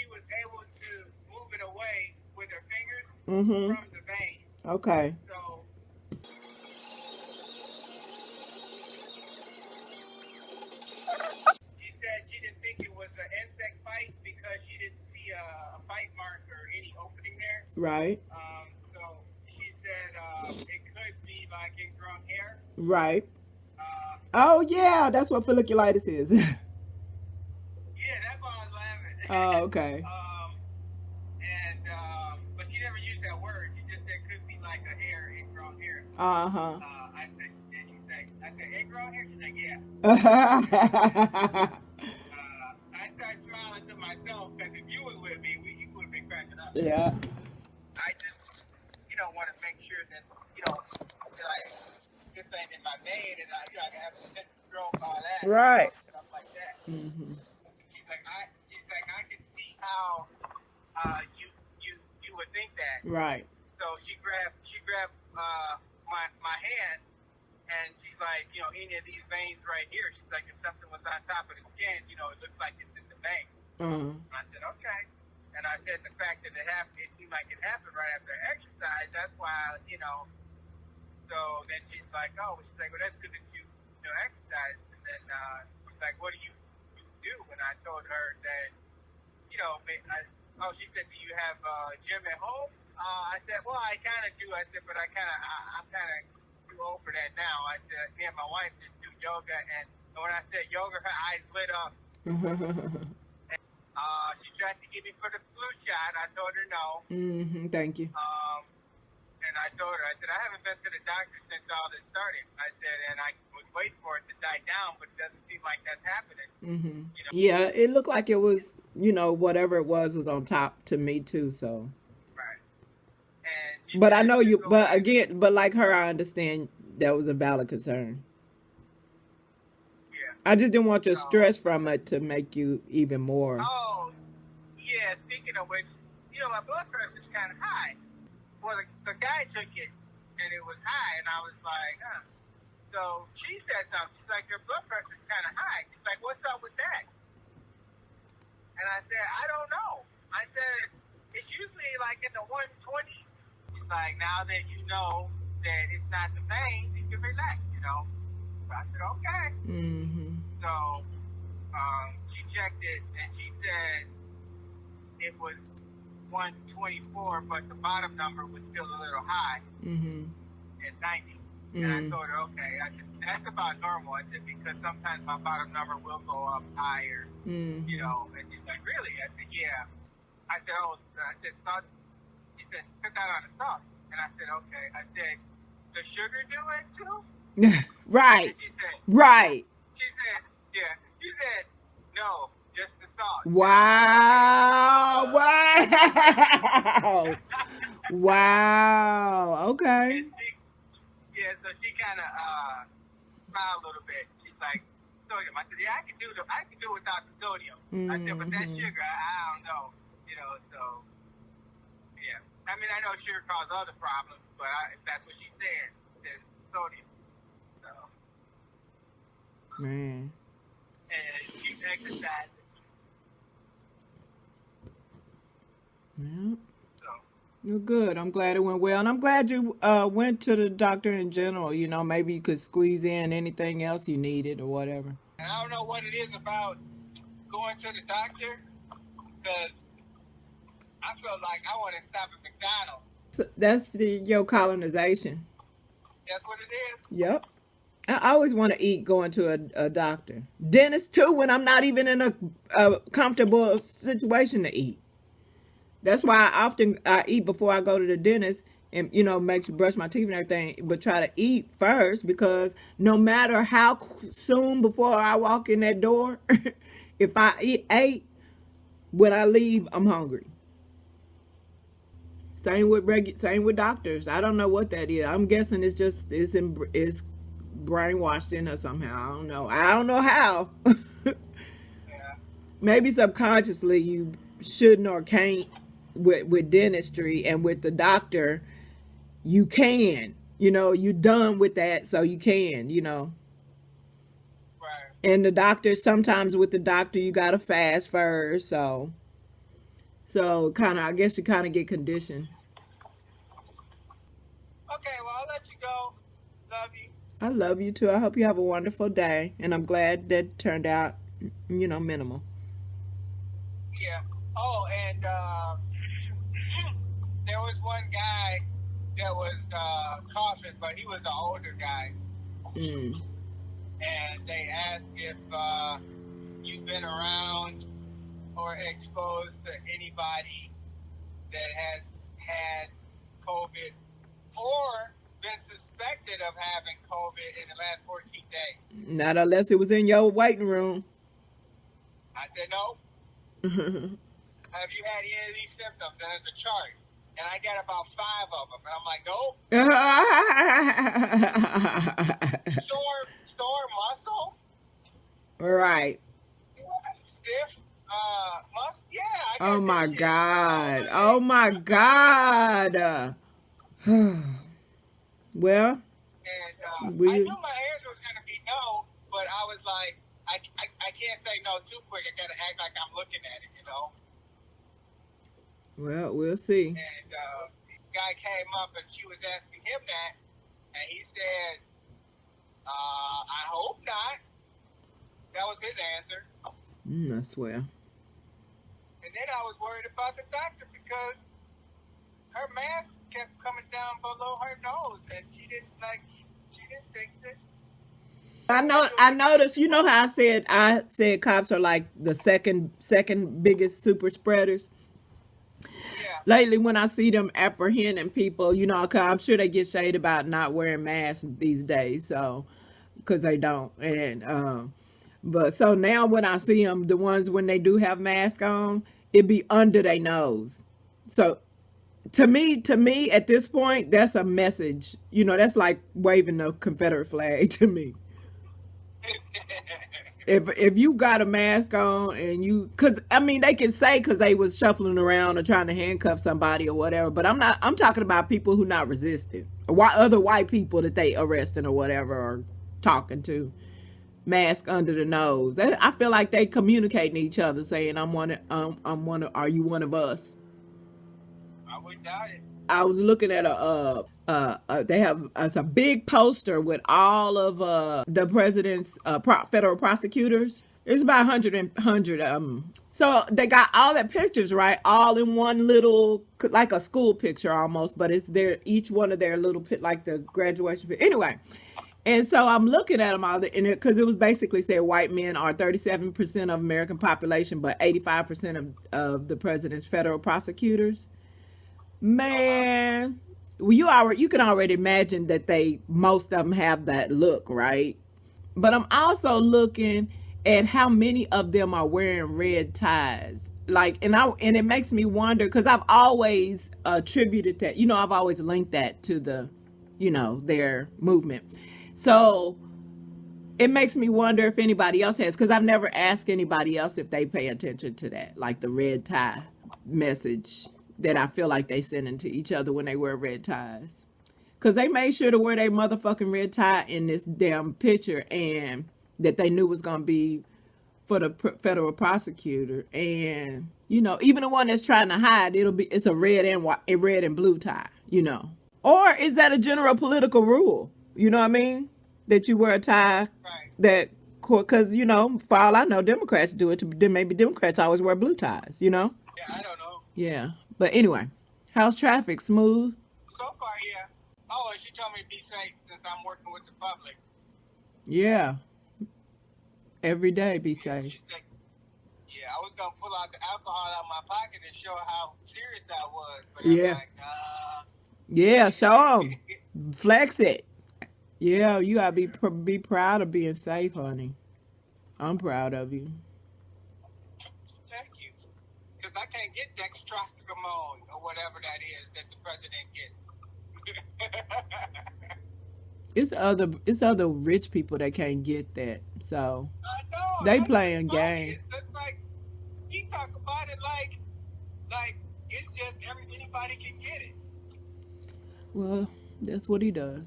was able to move it away with her fingers Mm-hmm. from the vein. Okay. So she said she didn't think it was an insect bite because she didn't see a bite mark or any opening there. Right. So she said it could be like ingrown hair. Right. Uh, Oh yeah, that's what folliculitis is. yeah, that's why I was laughing. Oh, okay. But she never used that word. She just said could be like a hair, ingrown hair. Uh-huh. I said, ingrown hair? She's like, yeah. I started smiling to myself because if you was with me, you would have been cracking up. Yeah. I just, want to make sure that, like, this ain't in my vein and I can have a sense of stroke, all that. Right. Stuff like that. Mm-hmm. She's like, I can see how you would think that. Right. So she grabbed my hand, and she's like, any of these veins right here. She's like, if something was on top of the skin, it looks like it's in the vein. Uh-huh. I said, okay. And I said the fact that it seemed like it happened right after exercise. That's why, So then she's like, well, that's good that you exercise. And then she's like, what do you do? And I told her that, she said, do you have a gym at home? I said, well, I kind of do. I said, but I'm kind of too old for that now. I said, me and my wife just do yoga. And when I said yoga, her eyes lit up. She tried to get me for the flu shot. I told her no. Mm-hmm. Thank you. And I told her, I said, I haven't been to the doctor since all this started. I said, and I was waiting for it to die down, but it doesn't seem like that's happening. Mm-hmm. Yeah, it looked like it was, whatever it was on top to me too, so. Right. But I know you, but again, but like her, I understand that was a valid concern. Yeah. I just didn't want your stress from it to make you even more. Oh, yeah, speaking of which, my blood pressure is kind of high. Well, the guy took it, and it was high, and I was like, huh. So she said something. She's like, your blood pressure is kind of high. She's like, what's up with that? And I said, I don't know. I said, it's usually like in the 120s. She's like, now that you know that it's not the vein, you can relax, So I said, okay. Mm-hmm. So she checked it, and she said it was 124, but the bottom number was still a little high at 90. And I told her, okay, I said, that's about normal. I said, because sometimes my bottom number will go up higher, and she's like, really? I said, yeah. I said, salt. She said, put that on the salt. And I said, okay. I said, does sugar do it too? Right. She said, right. She said, yeah. She said, no, just the salt. Wow. Wow. Wow. Okay. So she kind of smiled a little bit. She's like, sodium. I said, yeah, I can do without the sodium. I said, but that sugar, I don't know. So, yeah. I mean, I know sugar causes other problems, but if that's what she said, it's sodium. So. Man. And keep exercising. Yeah. You're good. I'm glad it went well. And I'm glad you went to the doctor in general. Maybe you could squeeze in anything else you needed or whatever. And I don't know what it is about going to the doctor, because I feel like I want to stop at McDonald's. So that's your colonization. That's what it is? Yep. I always want to eat going to a doctor. Dentist too, when I'm not even in a comfortable situation to eat. That's why I eat before I go to the dentist and, make sure brush my teeth and everything, but try to eat first, because no matter how soon before I walk in that door, if I ate, when I leave, I'm hungry. Same with doctors. I don't know what that is. I'm guessing it's brainwashed in her somehow. I don't know how. Yeah. Maybe subconsciously you shouldn't or can't. With dentistry and with the doctor, you can, you're done with that, so you can, Right. And the doctor, sometimes with the doctor, you gotta fast first, so So kind of, I guess you kind of get conditioned. Okay, well, I'll let you go. Love you. I love you too. I hope you have a wonderful day, and I'm glad that turned out, minimal. Yeah. Oh, and there was one guy that was coughing, but he was an older guy. Mm. And they asked if you've been around or exposed to anybody that has had COVID or been suspected of having COVID in the last 14 days. Not unless it was in your waiting room. I said, no. Have you had any of these symptoms? And there's a chart. And I got about 5 of them. And I'm like, nope. Sore muscle? Right. Stiff muscle? Yeah. Oh my God. Oh my God. Well, And I we. knew my answer was going to be no, but I was like, I can't say no too quick. I got to act like I'm looking at it, Well, we'll see. And guy came up and she was asking him that, and he said, I hope not. That was his answer. I swear. And then I was worried about the doctor because her mask kept coming down below her nose, and she didn't fix it. I noticed. You know how I said cops are like the second biggest super spreaders. Yeah. Lately, when I see them apprehending people, 'cause I'm sure they get shade about not wearing masks these days, so because they don't, and but so now when I see them, the ones when they do have masks on, it be under their nose. So to me, at this point, that's a message. That's like waving the Confederate flag to me. If you got a mask on and because they can say because they was shuffling around or trying to handcuff somebody or whatever, but I'm talking about people who not resisting, or other white people that they arresting or whatever, or talking to, mask under the nose. I feel like they communicating to each other, saying I'm one of, are you one of us? I would doubt it. I was looking at they have it's a big poster with all of the president's federal prosecutors. It's about 100. So they got all their pictures, right, all in one little, like a school picture almost, but it's each one of their little like the graduation picture. Anyway, and so I'm looking at them all, because it was basically said white men are 37% of American population, but 85% of the president's federal prosecutors. Man, well, you can already imagine that most of them have that look, right? But I'm also looking at how many of them are wearing red ties. Like, and it makes me wonder, because I've always attributed that, I've always linked that to the, their movement. So it makes me wonder if anybody else has, because I've never asked anybody else if they pay attention to that, like the red tie message that I feel like they sending to each other when they wear red ties. Because they made sure to wear their motherfucking red tie in this damn picture, and that they knew was going to be for the federal prosecutor. And, even the one that's trying to hide, it's a red and blue tie, Or is that a general political rule? You know what I mean? That you wear a tie, Right. that, because, for all I know, Democrats do it. Maybe Democrats always wear blue ties, Yeah, I don't know. Yeah. But anyway, how's traffic? Smooth? So far, yeah. Oh, and she told me to be safe since I'm working with the public. Yeah. Every day, be safe. She said, yeah, I was going to pull out the alcohol out of my pocket and show how serious I was. But Yeah. I'm like, Yeah, show them. Flex it. Yeah, you gotta be proud of being safe, honey. I'm proud of you. thank you. Because I can't get dextrostamine or whatever that is that the president gets. It's other rich people that can't get that. So I know. they That's playing funny. game. It's like, he talk about it like it's just anybody can get it. Well, that's what he does.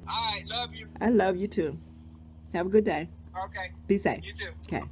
All right, love you. I love you too. Have a good day. Okay. Be safe. You too. Okay.